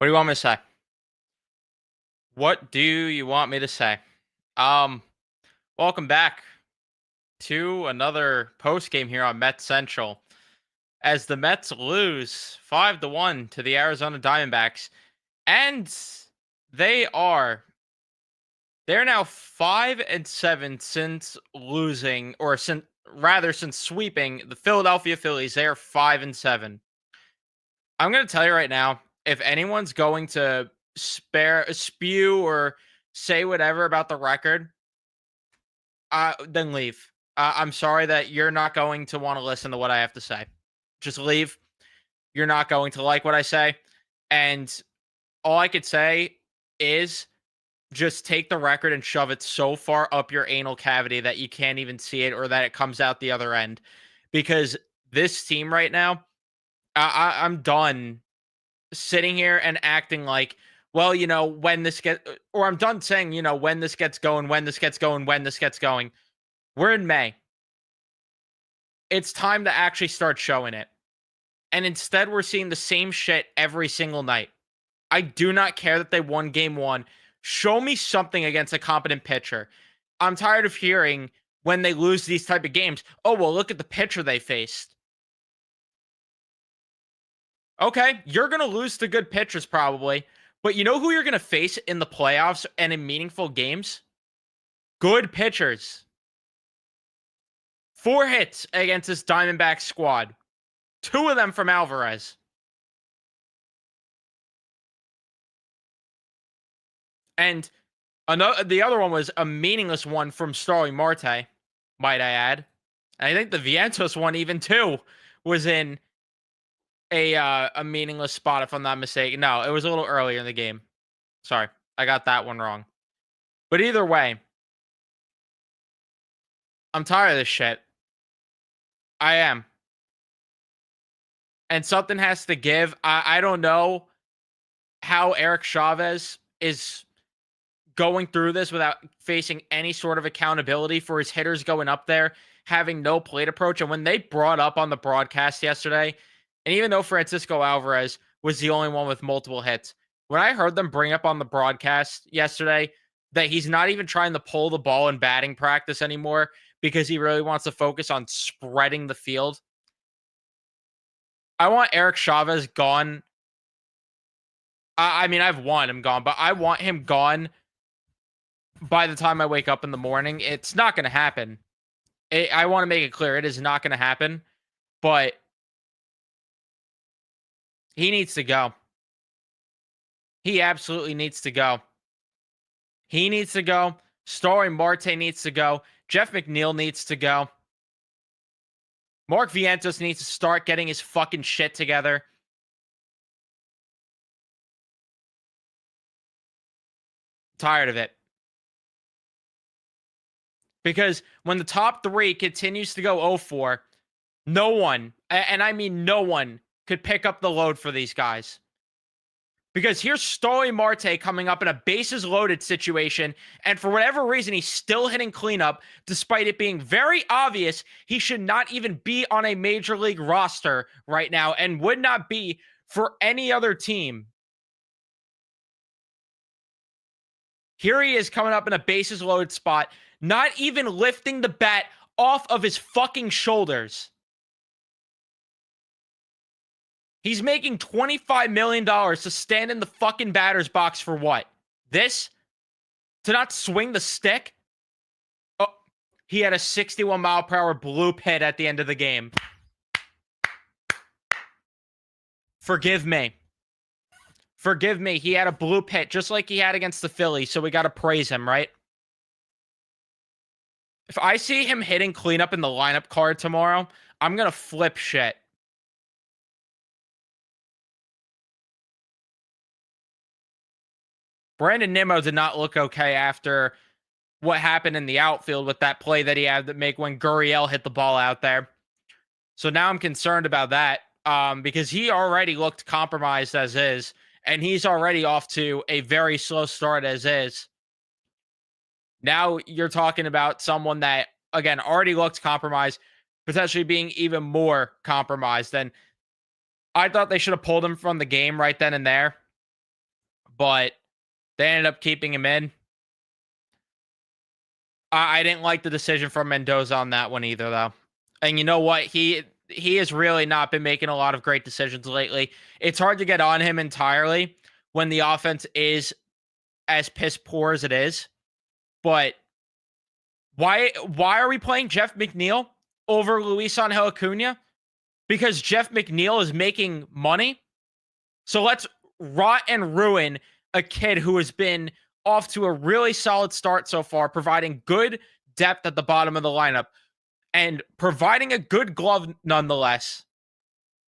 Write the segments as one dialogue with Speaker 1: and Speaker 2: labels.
Speaker 1: What do you want me to say? What do you want me to say? Um, Welcome back to another post game here on Mets Central. As the Mets lose 5-1 to the Arizona Diamondbacks, and they are they're now 5-7 since losing, or since sweeping the Philadelphia Phillies. They are 5-7. I'm gonna tell you right now, if anyone's going to spew or say whatever about the record, then leave. I'm sorry that you're not going to want to listen to what I have to say. Just leave. You're not going to like what I say. And all I could say is just take the record and shove it so far up your anal cavity that you can't even see it or that it comes out the other end. Because this team right now, I'm done sitting here and acting like, well, when this get, or I'm done saying, when this gets going, when this gets going, when this gets going. We're in May. It's time to actually start showing it. And instead, we're seeing the same shit every single night. I do not care that they won game one. Show me something against a competent pitcher. I'm tired of hearing when they lose these type of games, oh, well, look at the pitcher they faced. Okay, you're going to lose to good pitchers probably, but you know who you're going to face in the playoffs and in meaningful games? Good pitchers. 4 hits against this Diamondback squad. 2 of them from Alvarez. And the other one was a meaningless one from Starling Marte, might I add. And I think the Vientos one even too was in a meaningless spot, if I'm not mistaken. No, it was a little earlier in the game. Sorry, I got that one wrong. But either way, I'm tired of this shit. I am. And something has to give. I don't know how Eric Chavez is going through this without facing any sort of accountability for his hitters going up there, having no plate approach. And when they brought up on the broadcast yesterday, and even though Francisco Alvarez was the only one with multiple hits, when I heard them bring up on the broadcast yesterday that he's not even trying to pull the ball in batting practice anymore because he really wants to focus on spreading the field. I want Eric Chavez gone. I mean, I've wanted him gone, but I want him gone by the time I wake up in the morning. It's not going to happen. I want to make it clear. It is not going to happen, but he needs to go. He absolutely needs to go. He needs to go. Starling Marte needs to go. Jeff McNeil needs to go. Mark Vientos needs to start getting his fucking shit together. Tired of it. Because when the top 3 continues to go 0-4, no one, and I mean no one, could pick up the load for these guys. Because here's Starling Marte coming up in a bases loaded situation, and for whatever reason, he's still hitting cleanup, despite it being very obvious he should not even be on a major league roster right now and would not be for any other team. Here he is coming up in a bases loaded spot, not even lifting the bat off of his fucking shoulders. He's making $25 million to stand in the fucking batter's box for what? This? To not swing the stick? Oh, he had a 61 mile per hour bloop hit at the end of the game. Forgive me. Forgive me. He had a bloop hit just like he had against the Phillies, so we got to praise him, right? If I see him hitting cleanup in the lineup card tomorrow, I'm going to flip shit. Brandon Nimmo did not look okay after what happened in the outfield with that play that he had to make when Gurriel hit the ball out there. So now I'm concerned about that because he already looked compromised as is, and he's already off to a very slow start as is. Now you're talking about someone that, again, already looked compromised, potentially being even more compromised. And I thought they should have pulled him from the game right then and there. but they ended up keeping him in. I didn't like the decision from Mendoza on that one either, though. And you know what? He has really not been making a lot of great decisions lately. It's hard to get on him entirely when the offense is as piss poor as it is. But why are we playing Jeff McNeil over Luis Angel Acuna? Because Jeff McNeil is making money. So let's rot and ruin a kid who has been off to a really solid start so far, providing good depth at the bottom of the lineup and providing a good glove nonetheless.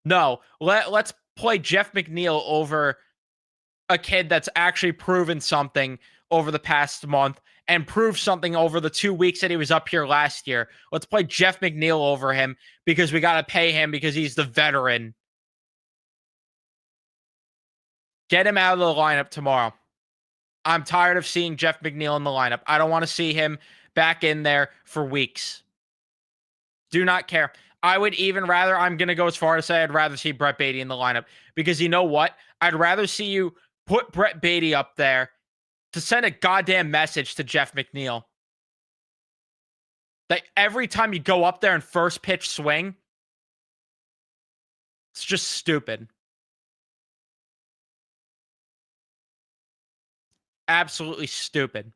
Speaker 1: No, let's play Jeff McNeil over a kid that's actually proven something over the past month and proved something over the 2 weeks that he was up here last year. Let's play Jeff McNeil over him because we got to pay him because he's the veteran. Get him out of the lineup tomorrow. I'm tired of seeing Jeff McNeil in the lineup. I don't want to see him back in there for weeks. Do not care. I would even rather, I'm going to go as far as say I'd rather see Brett Beatty in the lineup because you know what? I'd rather see you put Brett Beatty up there to send a goddamn message to Jeff McNeil. That every time you go up there and first pitch swing, it's just stupid. Absolutely stupid.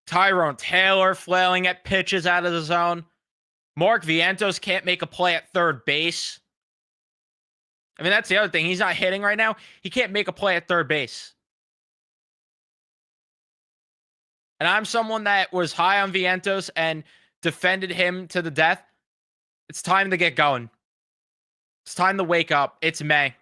Speaker 1: Tyrone Taylor flailing at pitches out of the zone. Mark Vientos can't make a play at third base. I mean, that's the other thing. He's not hitting right now. He can't make a play at third base. And I'm someone that was high on Vientos and defended him to the death. It's time to get going. It's time to wake up. It's May.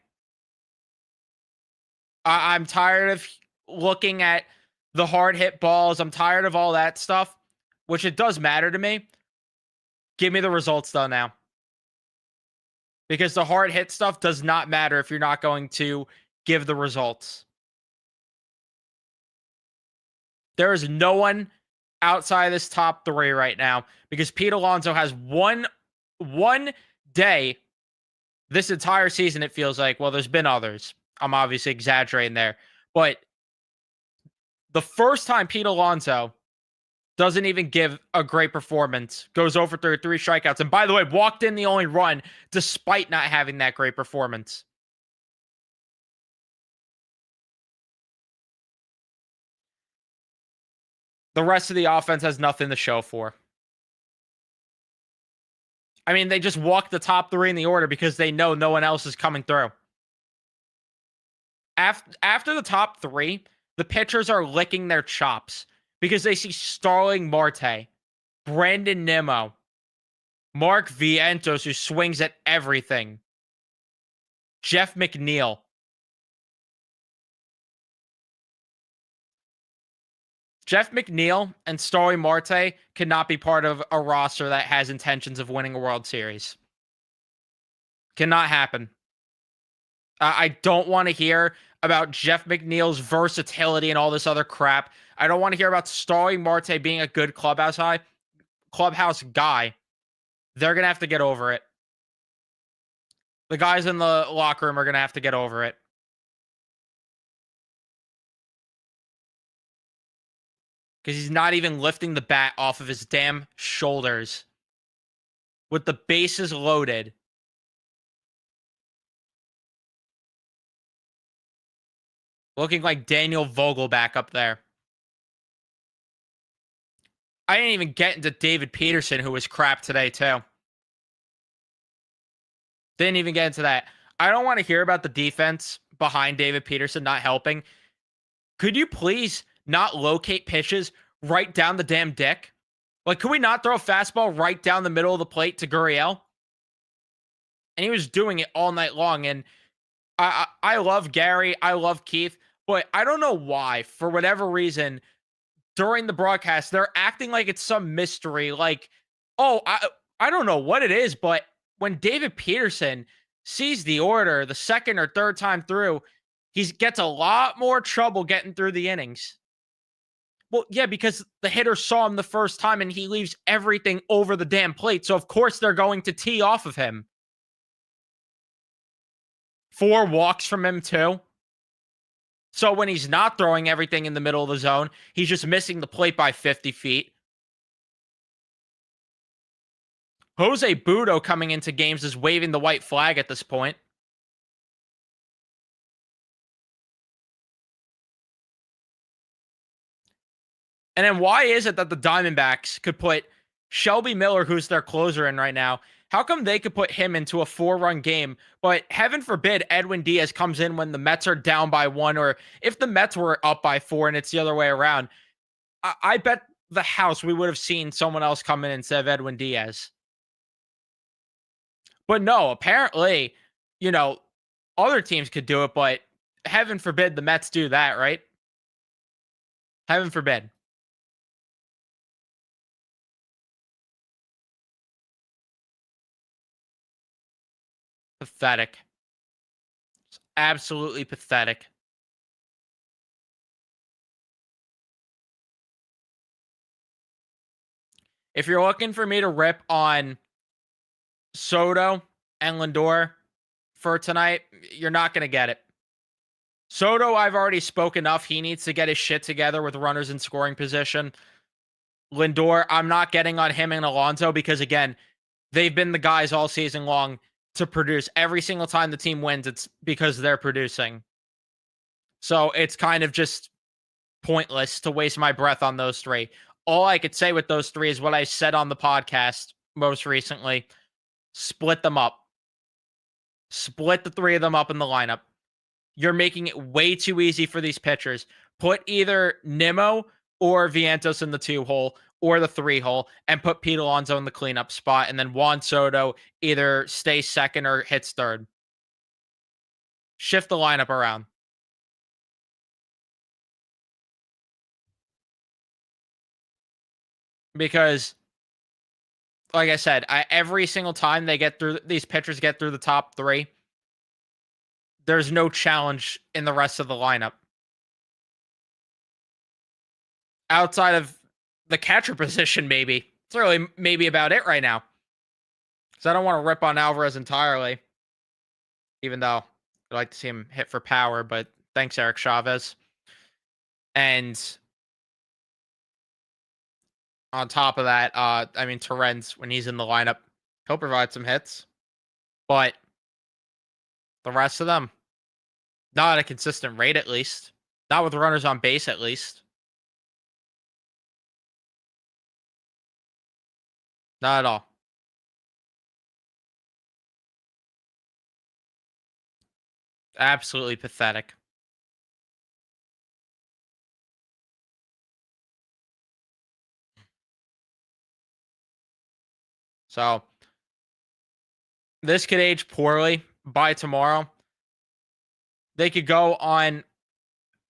Speaker 1: I'm tired of looking at the hard hit balls. I'm tired of all that stuff, which it does matter to me. Give me the results though now. Because the hard hit stuff does not matter if you're not going to give the results. There is no one outside this top three right now because Pete Alonso has one day this entire season, it feels like. Well, there's been others. I'm obviously exaggerating there. But the first time Pete Alonso doesn't even give a great performance, goes over 3 strikeouts, and by the way, walked in the only run despite not having that great performance. The rest of the offense has nothing to show for. I mean, they just walk the top three in the order because they know no one else is coming through. After the top three, the pitchers are licking their chops because they see Starling Marte, Brandon Nimmo, Mark Vientos, who swings at everything, Jeff McNeil. Jeff McNeil and Starling Marte cannot be part of a roster that has intentions of winning a World Series. Cannot happen. I don't want to hear about Jeff McNeil's versatility and all this other crap. I don't want to hear about Starling Marte being a good clubhouse guy. They're going to have to get over it. The guys in the locker room are going to have to get over it. Because he's not even lifting the bat off of his damn shoulders. With the bases loaded. Looking like Daniel Vogelback up there. I didn't even get into David Peterson, who was crap today, too. Didn't even get into that. I don't want to hear about the defense behind David Peterson not helping. Could you please not locate pitches right down the damn dick? Like, could we not throw a fastball right down the middle of the plate to Gurriel? And he was doing it all night long. And I love Gary. I love Keith. But I don't know why, for whatever reason, during the broadcast, they're acting like it's some mystery. Like, oh, I don't know what it is, but when David Peterson sees the order the second or third time through, he gets a lot more trouble getting through the innings. Well, yeah, because the hitter saw him the first time and he leaves everything over the damn plate. So, of course, they're going to tee off of him. 4 walks from him, too. So when he's not throwing everything in the middle of the zone, he's just missing the plate by 50 feet. Jose Budo coming into games is waving the white flag at this point. And then why is it that the Diamondbacks could put Shelby Miller, who's their closer in right now, how come they could put him into a 4-run game, but heaven forbid Edwin Diaz comes in when the Mets are down by 1, or if the Mets were up by 4 and it's the other way around, I bet the house we would have seen someone else come in instead of Edwin Diaz. But no, apparently, you know, other teams could do it, but heaven forbid the Mets do that, right? Heaven forbid. Pathetic. It's absolutely pathetic. If you're looking for me to rip on Soto and Lindor for tonight, you're not going to get it. Soto, I've already spoke enough. He needs to get his shit together with runners in scoring position. Lindor, I'm not getting on him and Alonso because, again, they've been the guys all season long to produce. Every single time the team wins, it's because they're producing. So it's kind of just pointless to waste my breath on those three. All I could say with those three is what I said on the podcast most recently. Split them up. Split the three of them up in the lineup. You're making it way too easy for these pitchers. Put either Nimmo or Vientos in the 2-hole or the 3-hole and put Pete Alonso in the cleanup spot. And then Juan Soto either stays second or hits third. Shift the lineup around. Because, like I said, every single time they get through, these pitchers get through the top three, there's no challenge in the rest of the lineup. Outside of the catcher position, maybe. It's really maybe about it right now. Because I don't want to rip on Alvarez entirely, even though I'd like to see him hit for power, but thanks, Eric Chavez. And on top of that, I mean, Torrens, when he's in the lineup, he'll provide some hits. But the rest of them, not at a consistent rate, at least. Not with runners on base, at least. Not at all. Absolutely pathetic. So this could age poorly by tomorrow. They could go on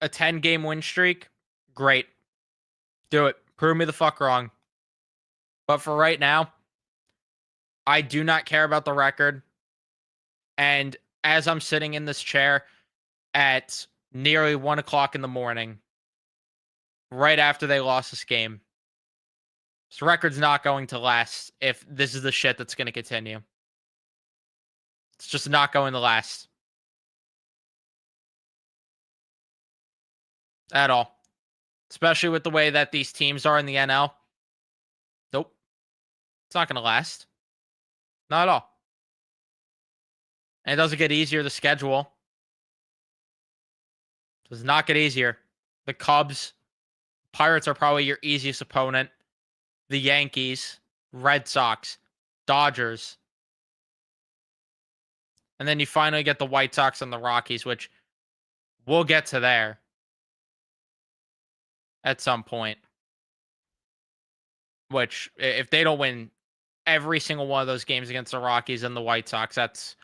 Speaker 1: a 10-game win streak. Great. Do it. Prove me the fuck wrong. But for right now, I do not care about the record. And as I'm sitting in this chair at nearly 1 o'clock in the morning, right after they lost this game, this record's not going to last if this is the shit that's going to continue. It's just not going to last. At all. Especially with the way that these teams are in the NL. Nope. It's not going to last. Not at all. And it doesn't get easier, the schedule. It does not get easier. The Cubs, Pirates are probably your easiest opponent. The Yankees, Red Sox, Dodgers. And then you finally get the White Sox and the Rockies, which we'll get to there at some point. Which, if they don't win every single one of those games against the Rockies and the White Sox, that's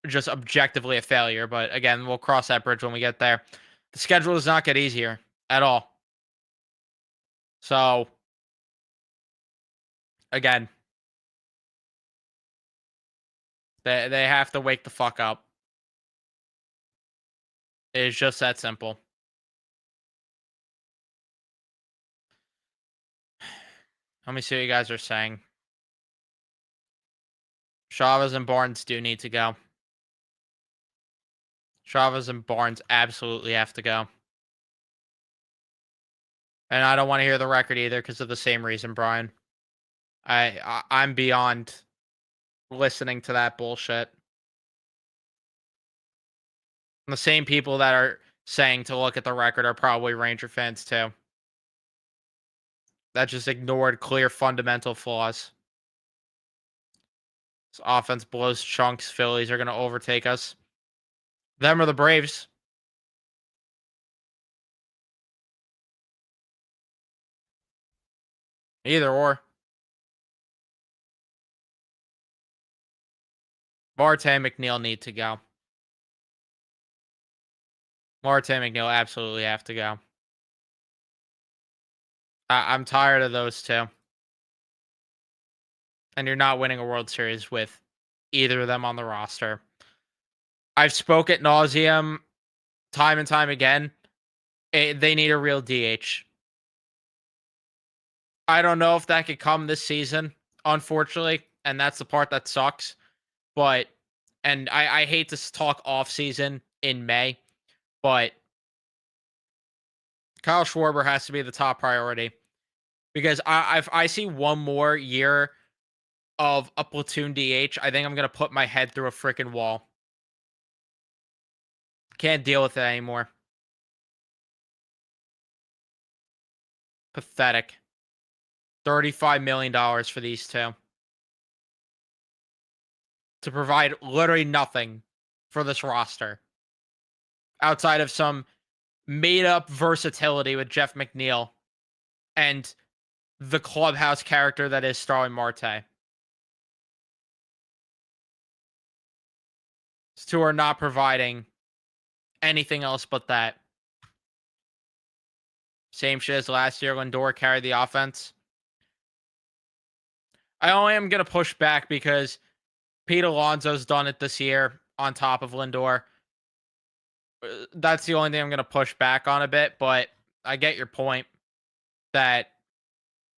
Speaker 1: just objectively a failure. But again, we'll cross that bridge when we get there. The schedule does not get easier at all. So, again, they have to wake the fuck up. It's just that simple. Let me see what you guys are saying. Chavez and Barnes do need to go. Chavez and Barnes absolutely have to go. And I don't want to hear the record either because of the same reason, Brian. I'm beyond listening to that bullshit. And the same people that are saying to look at the record are probably Ranger fans too. That just ignored clear fundamental flaws. This offense blows chunks. Phillies are going to overtake us. Them or the Braves. Either or. Marte and McNeil need to go. Marte and McNeil absolutely have to go. I'm tired of those two. And you're not winning a World Series with either of them on the roster. I've spoke at nauseum time and time again. They need a real DH. I don't know if that could come this season, unfortunately, and that's the part that sucks. But and I hate to talk off season in May, but Kyle Schwarber has to be the top priority because I see one more year of a platoon DH. I think I'm gonna put my head through a freaking wall. Can't deal with it anymore. Pathetic. $35 million for these two to provide literally nothing for this roster outside of some made up versatility with Jeff McNeil and the clubhouse character that is Starling Marte. These two are not providing anything else but that. Same shit as last year. Lindor carried the offense. I only am going to push back because Pete Alonso's done it this year on top of Lindor. That's the only thing I'm going to push back on a bit, but I get your point that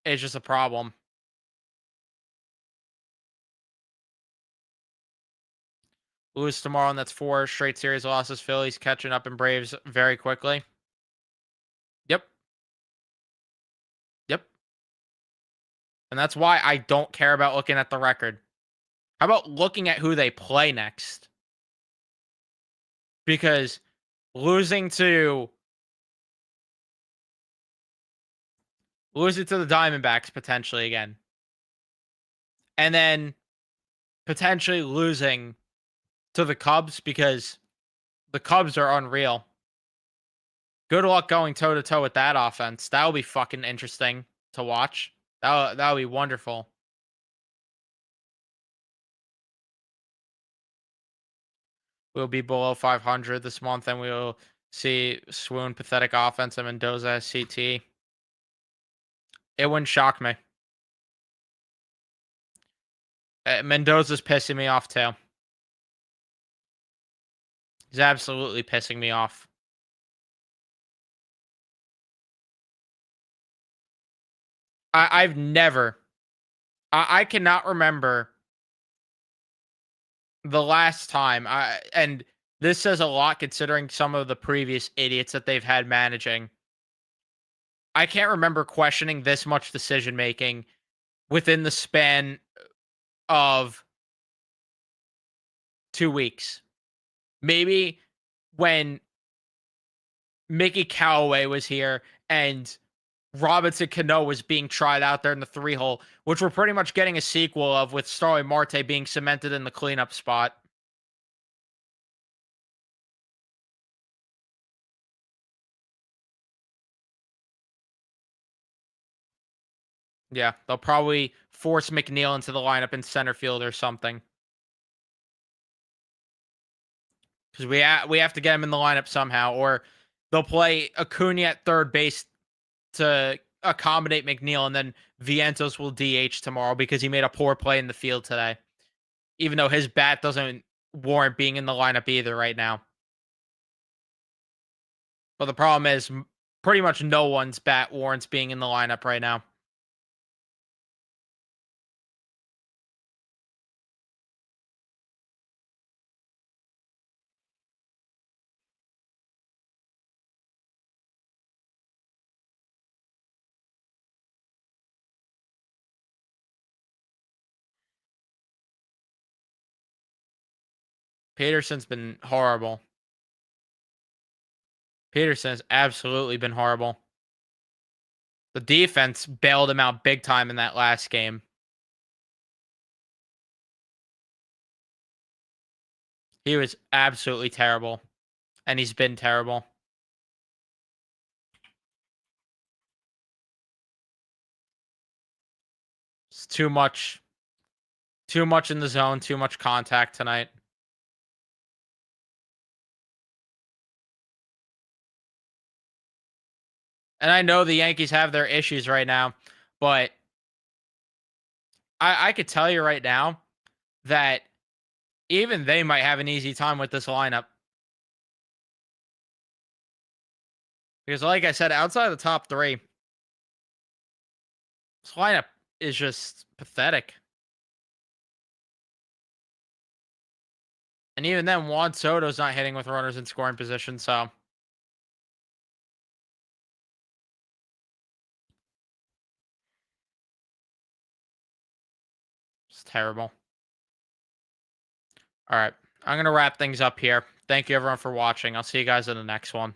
Speaker 1: it's just a problem. Lose tomorrow, and that's 4 straight series losses. Phillies catching up in Braves very quickly. Yep. Yep. And that's why I don't care about looking at the record. How about looking at who they play next? Because losing to the Diamondbacks potentially again. And then potentially losing to the Cubs because the Cubs are unreal. Good luck going toe to toe with that offense. That'll be fucking interesting to watch. That'll be wonderful. We'll be below 500 this month, and we'll see swoon pathetic offense and Mendoza CT. It wouldn't shock me. Mendoza's pissing me off too. He's absolutely pissing me off. I've never. I cannot remember the last time. And this says a lot considering some of the previous idiots that they've had managing. I can't remember questioning this much decision making within the span of 2 weeks. Maybe when Mickey Callaway was here and Robinson Cano was being tried out there in the 3-hole, which we're pretty much getting a sequel of with Starling Marte being cemented in the cleanup spot. Yeah, they'll probably force McNeil into the lineup in center field or something. Because we have to get him in the lineup somehow, or they'll play Acuna at third base to accommodate McNeil, and then Vientos will DH tomorrow because he made a poor play in the field today. Even though his bat doesn't warrant being in the lineup either right now. But the problem is pretty much no one's bat warrants being in the lineup right now. Peterson's been horrible. Peterson's absolutely been horrible. The defense bailed him out big time in that last game. He was absolutely terrible, and he's been terrible. It's too much in the zone, too much contact tonight. And I know the Yankees have their issues right now, but I could tell you right now that even they might have an easy time with this lineup. Because like I said, outside of the top three, this lineup is just pathetic. And even then, Juan Soto's not hitting with runners in scoring position, so it's terrible. All right. I'm going to wrap things up here. Thank you, everyone, for watching. I'll see you guys in the next one.